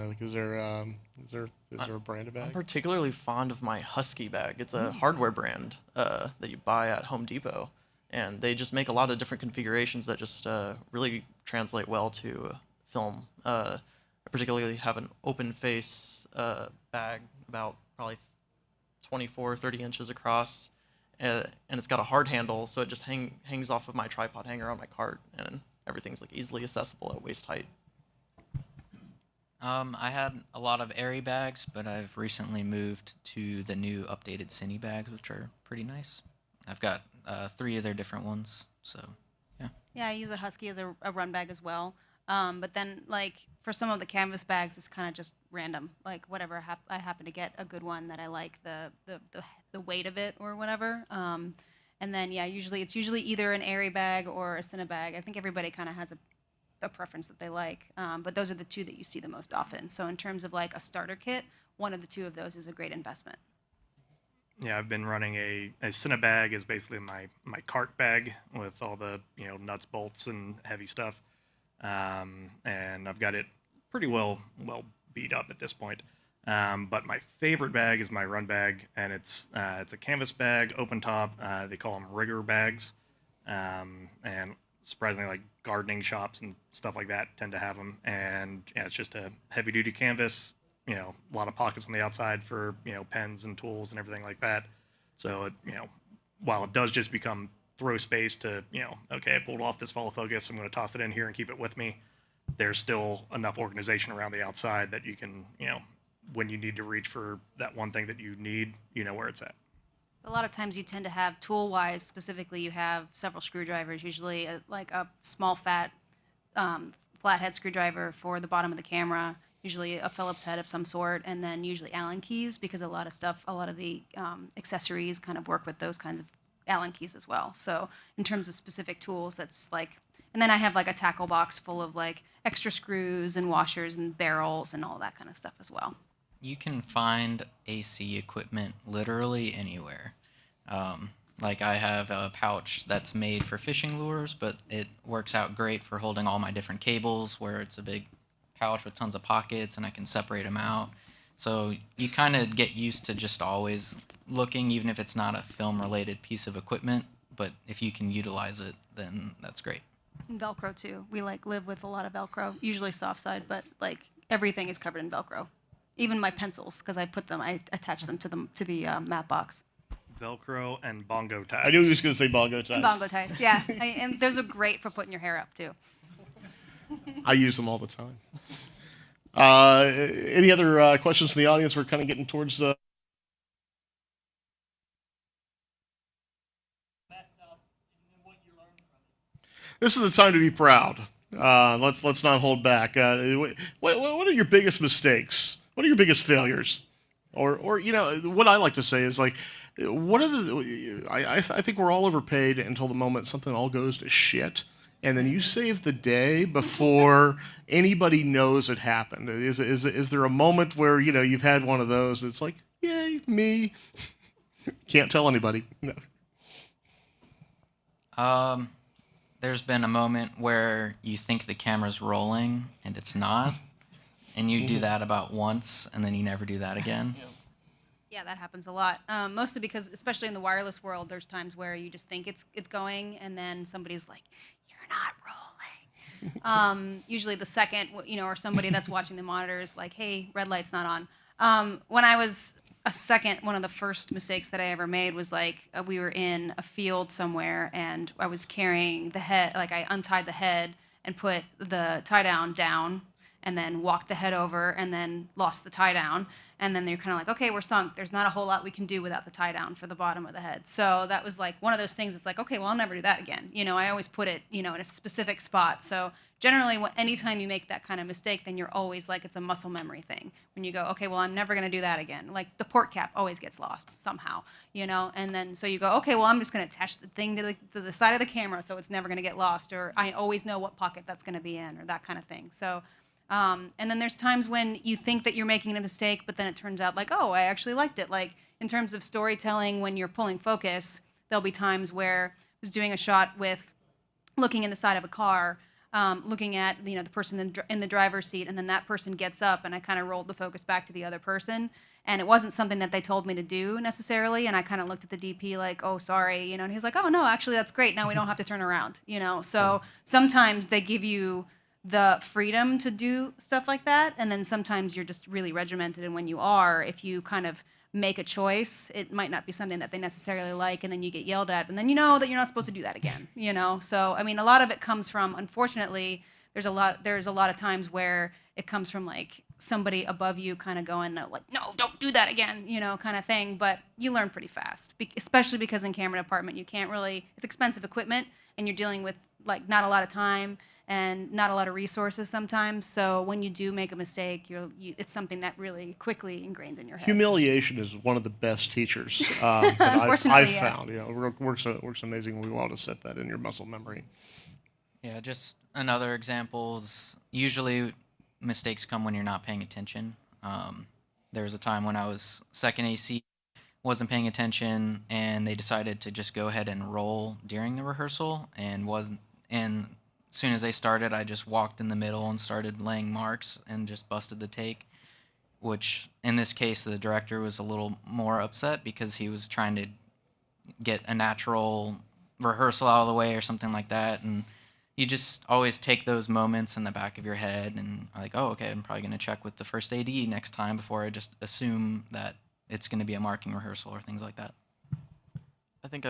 like, is there a brand of I'm bag? particularly fond of my Husky bag. It's a hardware brand that you buy at Home Depot, and they just make a lot of different configurations that just really translate well to film. I particularly have an open face bag, about probably 24, 30 inches across, and it's got a hard handle, so it just hangs off of my tripod hanger on my cart, and everything's like easily accessible at waist height. I had a lot of Airy bags, but I've recently moved to the new updated Cine bags, which are pretty nice. I've got 3 of their different ones, so yeah. Yeah, I use a Husky as a run bag as well. But then, like, for some of the canvas bags, it's kind of just random. Like, whatever, I happen to get a good one that I like the weight of it or whatever. And then, yeah, it's usually either an Airy bag or a Cinebag. I think everybody kind of has a preference that they like. But those are the 2 that you see the most often. So in terms of, like, a starter kit, one of the 2 of those is a great investment. Yeah, I've been running a Cinebag is basically my cart bag with all the nuts, bolts, and heavy stuff, and I've got it pretty well beat up at this point. But my favorite bag is my run bag, and it's a canvas bag, open top. They call them rigger bags, and surprisingly, like gardening shops and stuff like that tend to have them. And yeah, it's just a heavy duty canvas. A lot of pockets on the outside for, pens and tools and everything like that. So, while it does just become throw space to, okay, I pulled off this follow focus, I'm going to toss it in here and keep it with me, there's still enough organization around the outside that you can, when you need to reach for that one thing that you need, you know where it's at. A lot of times you tend to have, tool-wise specifically, you have several screwdrivers, usually like a small flathead screwdriver for the bottom of the camera, usually a Phillips head of some sort, and then usually Allen keys, because a lot of the accessories kind of work with those kinds of Allen keys as well. So in terms of specific tools, that's like, and then I have like a tackle box full of like extra screws and washers and barrels and all that kind of stuff as well. You can find AC equipment literally anywhere. Like I have a pouch that's made for fishing lures, but it works out great for holding all my different cables, where it's a big pouch with tons of pockets and I can separate them out. So you kind of get used to just always looking, even if it's not a film related piece of equipment, but if you can utilize it, then that's great. And Velcro too. We like live with a lot of Velcro, usually soft side, but like everything is covered in Velcro. Even my pencils, because I attach them to the mat box. Velcro and bongo ties. I knew he was going to say bongo ties. And bongo ties, yeah. And those are great for putting your hair up too. I use them all the time. Any other questions from the audience? We're kind of getting towards This is the time to be proud. Let's not hold back. What are your biggest mistakes? What are your biggest failures? Or what I like to say is like, what are the? I think we're all overpaid until the moment something all goes to shit, and then you save the day before anybody knows it happened. Is there a moment where you've had one of those and it's like, yay, me? Can't tell anybody. No. There's been a moment where you think the camera's rolling and it's not, and you do that about once, and then you never do that again. Yeah, that happens a lot. Mostly because, especially in the wireless world, there's times where you just think it's going, and then somebody's like, "You're not rolling," Usually the second, or somebody that's watching the monitor is like, hey, red light's not on. When I was a second, one of the first mistakes that I ever made was like we were in a field somewhere and I was carrying the head, like I untied the head and put the tie down and then walked the head over and then lost the tie down. And then they're kind of like, okay, we're sunk. There's not a whole lot we can do without the tie down for the bottom of the head. So that was like one of those things. It's like, okay, well, I'll never do that again. I always put it, in a specific spot. So generally, anytime you make that kind of mistake, then you're always like, it's a muscle memory thing. When you go, okay, well, I'm never going to do that again. Like the port cap always gets lost somehow, And then so you go, okay, well, I'm just going to attach the thing to the side of the camera so it's never going to get lost, or I always know what pocket that's going to be in, or that kind of thing. So. And then there's times when you think that you're making a mistake, but then it turns out like, oh, I actually liked it. Like in terms of storytelling, when you're pulling focus, there'll be times where I was doing a shot with looking in the side of a car, looking at the person in the driver's seat, and then that person gets up, and I kind of rolled the focus back to the other person. And it wasn't something that they told me to do necessarily, and I kind of looked at the DP like, oh, sorry, and he's like, oh, no, actually, that's great. Now we don't have to turn around, So sometimes they give you the freedom to do stuff like that, and then sometimes you're just really regimented, and when you are, if you kind of make a choice, it might not be something that they necessarily like, and then you get yelled at, and then you know that you're not supposed to do that again, So I mean, a lot of it comes from, unfortunately, there's a lot of times where it comes from like somebody above you kind of going like, no, don't do that again, kind of thing. But you learn pretty fast, especially because in camera department you can't really, it's expensive equipment, and you're dealing with like not a lot of time and not a lot of resources sometimes. So when you do make a mistake, it's something that really quickly ingrains in your head. Humiliation is one of the best teachers that Unfortunately, I've yes. found. It works amazingly well to set that in your muscle memory. Yeah, just another example is usually mistakes come when you're not paying attention. There was a time when I was second AC, wasn't paying attention, and they decided to just go ahead and roll during the rehearsal, and as soon as they started, I just walked in the middle and started laying marks and just busted the take, which in this case, the director was a little more upset because he was trying to get a natural rehearsal out of the way or something like that. And you just always take those moments in the back of your head and like, oh, okay, I'm probably going to check with the first AD next time before I just assume that it's going to be a marking rehearsal or things like that. I think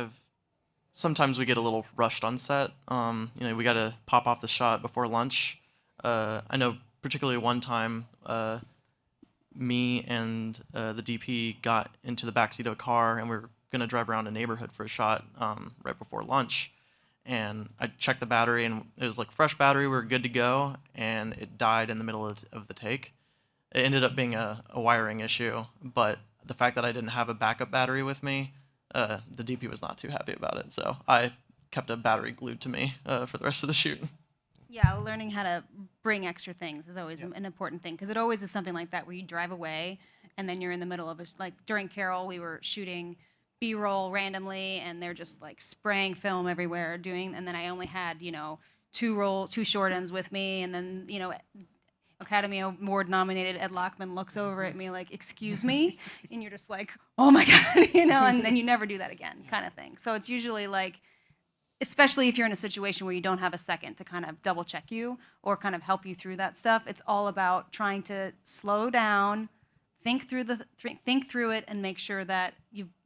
sometimes we get a little rushed on set. We got to pop off the shot before lunch. I know particularly one time, me and the DP got into the backseat of a car, and we were going to drive around a neighborhood for a shot right before lunch. And I checked the battery, and it was like fresh battery. We were good to go, and it died in the middle of the take. It ended up being a wiring issue, but the fact that I didn't have a backup battery with me, the DP was not too happy about it. So I kept a battery glued to me for the rest of the shoot. Yeah, learning how to bring extra things is always an important thing, because it always is something like that where you drive away and then you're in the middle of it. Like during Carol, we were shooting B-roll randomly, and they're just like spraying film everywhere and then I only had, two short ends with me, and then, Academy Award nominated Ed Lockman looks over at me like, excuse me, and you're just like, oh my God, and then you never do that again, kind of thing. So it's usually like, especially if you're in a situation where you don't have a second to kind of double check you or kind of help you through that stuff, it's all about trying to slow down, think through it, and make sure that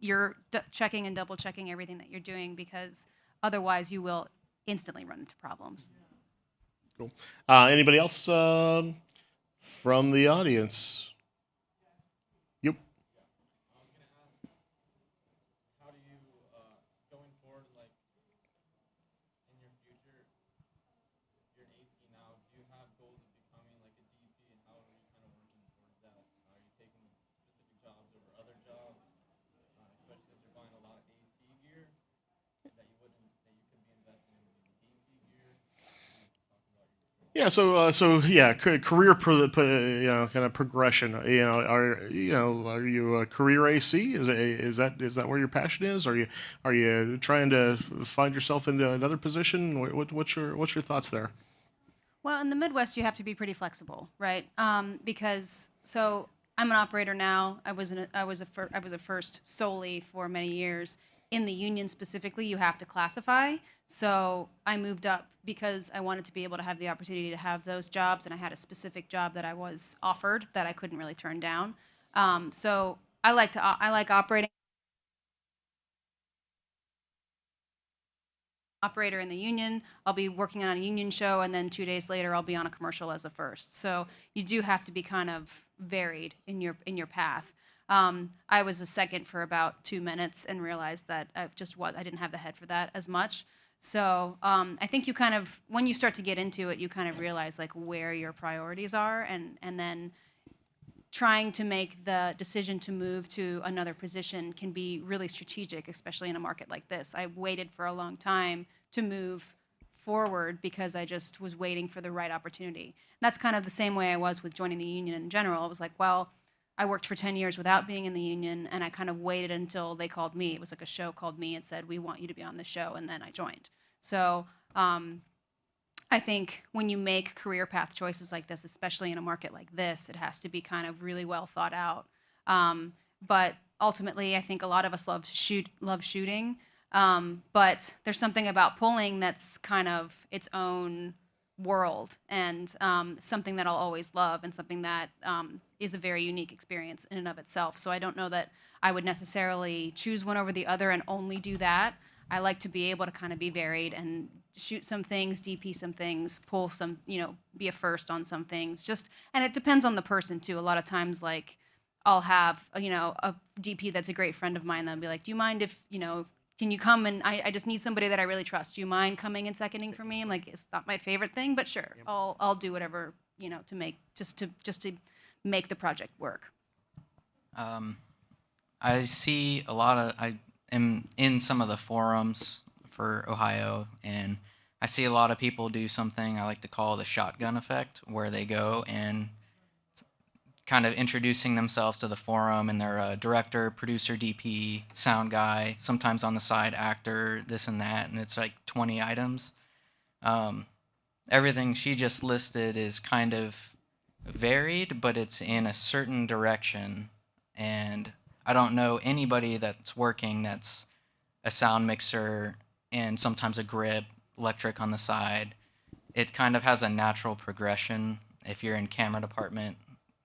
you're checking and double checking everything that you're doing, because otherwise you will instantly run into problems. Cool. Anybody else from the audience? Yep. How do you, going forward, like in your future, you're an AC now, do you have goals of becoming like a DP, and how are you kind of working towards that? Are you taking specific jobs over other jobs, especially since you're buying a lot of AC gear that you could be investing in the DP gear? Yeah. Career, kind of progression. Are you a career AC? Is that where your passion is? Are you trying to find yourself into another position? What's your thoughts there? Well, in the Midwest, you have to be pretty flexible, right? Because I'm an operator now. I was a first solely for many years, in the union specifically, you have to classify. So I moved up because I wanted to be able to have the opportunity to have those jobs, and I had a specific job that I was offered that I couldn't really turn down. So I like operating. Operator in the union. I'll be working on a union show, and then 2 days later, I'll be on a commercial as a first. So you do have to be kind of varied in your path. I was a second for about 2 minutes and realized that I didn't have the head for that as much. So I think you kind of, when you start to get into it, you kind of realize like where your priorities are, and then trying to make the decision to move to another position can be really strategic, especially in a market like this. I waited for a long time to move forward because I just was waiting for the right opportunity. And that's kind of the same way I was with joining the union in general. I was like, well, I worked for 10 years without being in the union, and I kind of waited until they called me. It was like a show called me and said, we want you to be on the show, and then I joined. So I think when you make career path choices like this, especially in a market like this, it has to be kind of really well thought out. But ultimately, I think a lot of us love shooting. But there's something about pulling that's kind of its own world, and something that I'll always love, and something that is a very unique experience in and of itself. So I don't know that I would necessarily choose one over the other and only do that. I like to be able to kind of be varied and shoot some things, DP some things, pull some, be a first on some things. And it depends on the person too. A lot of times, like, I'll have, a DP that's a great friend of mine that'll be like, do you mind if, can you come, and I just need somebody that I really trust. Do you mind coming and seconding for me? I'm like, it's not my favorite thing, but sure, I'll do whatever, to make, just to make the project work. I see a lot of, I am in some of the forums for Ohio, and I see a lot of people do something I like to call the shotgun effect, where they go and kind of introducing themselves to the forum, and they're a director, producer, DP, sound guy, sometimes on the side actor, this and that, and it's like 20 items. Everything she just listed is kind of varied, but it's in a certain direction, and I don't know anybody that's working that's a sound mixer and sometimes a grip, electric on the side. It kind of has a natural progression. If you're in camera department,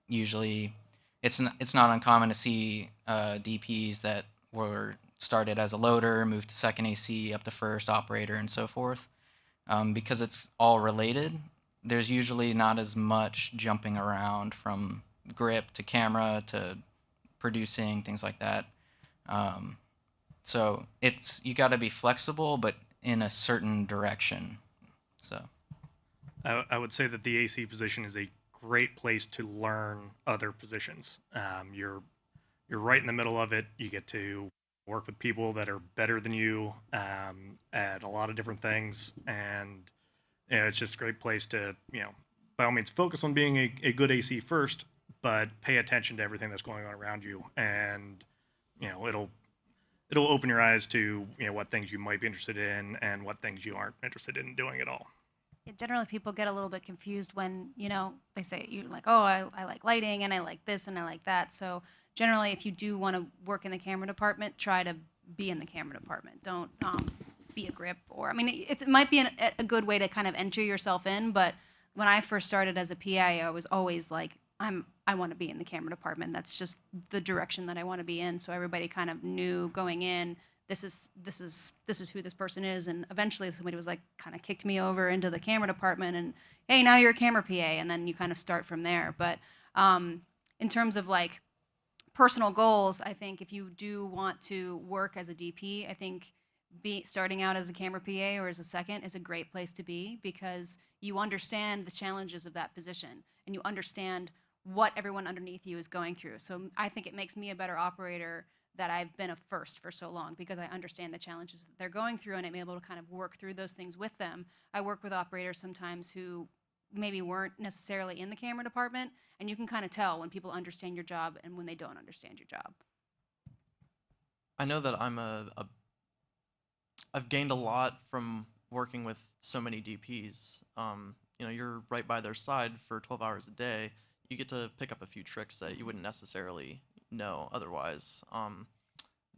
usually it's not uncommon to see DPs that were started as a loader, moved to second AC, up to first operator, and so forth. Because it's all related, there's usually not as much jumping around from grip to camera to producing, things like that. So you got to be flexible, but in a certain direction. So I would say that the AC position is a great place to learn other positions. You're right in the middle of it. You get to work with people that are better than you at a lot of different things, and it's just a great place to, by all means, focus on being a good AC first, but pay attention to everything that's going on around you, and it'll open your eyes to what things you might be interested in and what things you aren't interested in doing at all. Yeah, generally, people get a little bit confused when they say you're like, oh, I like lighting and I like this and I like that. So generally, if you do want to work in the camera department, try to be in the camera department. Don't be a grip, or it might be a good way to kind of enter yourself in. But when I first started as a PA, I was always like, I want to be in the camera department. That's just the direction that I want to be in. So everybody kind of knew going in, this is who this person is. And eventually somebody was like, kind of kicked me over into the camera department, and hey, now you're a camera PA, and then you kind of start from there. But in terms of like personal goals, I think if you do want to work as a DP, I think starting out as a camera PA or as a second is a great place to be, because you understand the challenges of that position and you understand what everyone underneath you is going through. So I think it makes me a better operator that I've been a first for so long, because I understand the challenges that they're going through and I'm able to kind of work through those things with them. I work with operators sometimes who maybe weren't necessarily in the camera department, and you can kind of tell when people understand your job and when they don't understand your job. I know that I've gained a lot from working with so many DPs. You're right by their side for 12 hours a day. You get to pick up a few tricks that you wouldn't necessarily know otherwise.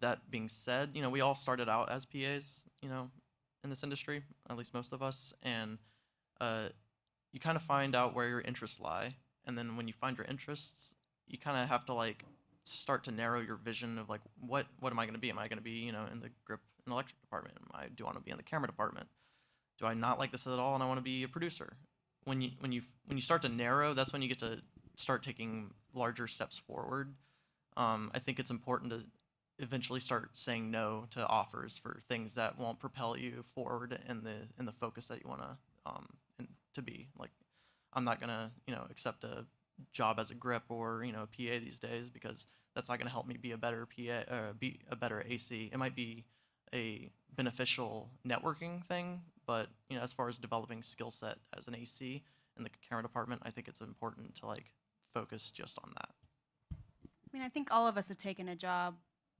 that being said, we all started out as PAs, in this industry, at least most of us, and you kind of find out where your interests lie, and then when you find your interests, you kind of have to like start to narrow your vision of like what am I going to be? Am I going to be in the grip and electric department? Do I want to be in the camera department? Do I not like this at all and I want to be a producer? When you start to narrow, that's when you get to start taking larger steps forward. I think it's important to eventually start saying no to offers for things that won't propel you forward in the focus that you want to be. Like, I'm not gonna accept a job as a grip or a PA these days because that's not gonna help me be a better PA, be a better AC. It might be a beneficial networking thing, but as far as developing skill set as an AC in the camera department, I think it's important to like focus just on that. I mean, I think all of us have taken a job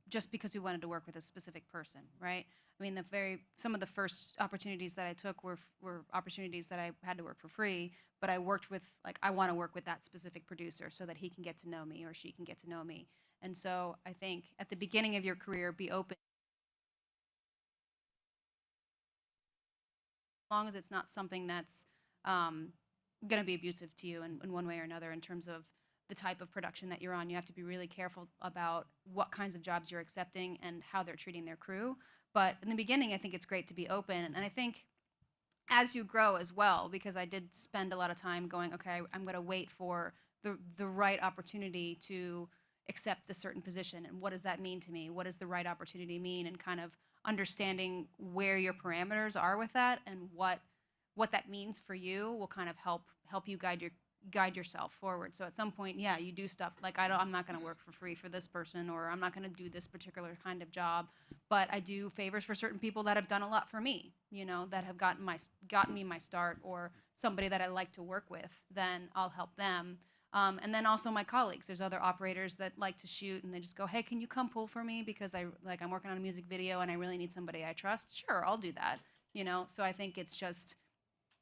just because we wanted to work with a specific person, right? I mean, some of the first opportunities that I took were opportunities that I had to work for free, but I worked with, like, I want to work with that specific producer so that he can get to know me or she can get to know me. And so I think at the beginning of your career, be open. As long as it's not something that's going to be abusive to you in one way or another in terms of the type of production that you're on. You have to be really careful about what kinds of jobs you're accepting and how they're treating their crew. But in the beginning, I think it's great to be open. And I think as you grow as well, because I did spend a lot of time going, okay, I'm going to wait for the right opportunity to accept the certain position. And what does that mean to me? What does the right opportunity mean? And kind of understanding where your parameters are with that and what that means for you will kind of help you guide yourself forward. So at some point, yeah, you do stuff like I'm not going to work for free for this person, or I'm not going to do this particular kind of job, but I do favors for certain people that have done a lot for me, that have gotten me my start, or somebody that I like to work with, then I'll help them. And then also my colleagues. There's other operators that like to shoot, and they just go, "Hey, can you come pull for me because I'm working on a music video and I really need somebody I trust." Sure, I'll do that. So I think it's just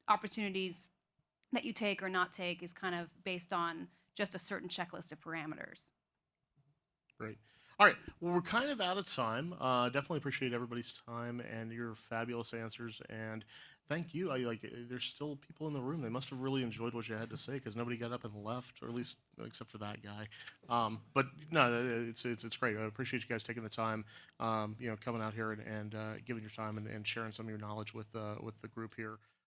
opportunities that you take or not take is kind of based on just a certain checklist of parameters. Great. All right. Well, we're kind of out of time. Definitely appreciate everybody's time and your fabulous answers. And thank you. There's still people in the room. They must have really enjoyed what you had to say because nobody got up and left, or at least except for that guy. But no, it's great. I appreciate you guys taking the time, coming out here and giving your time and sharing some of your knowledge with the group here.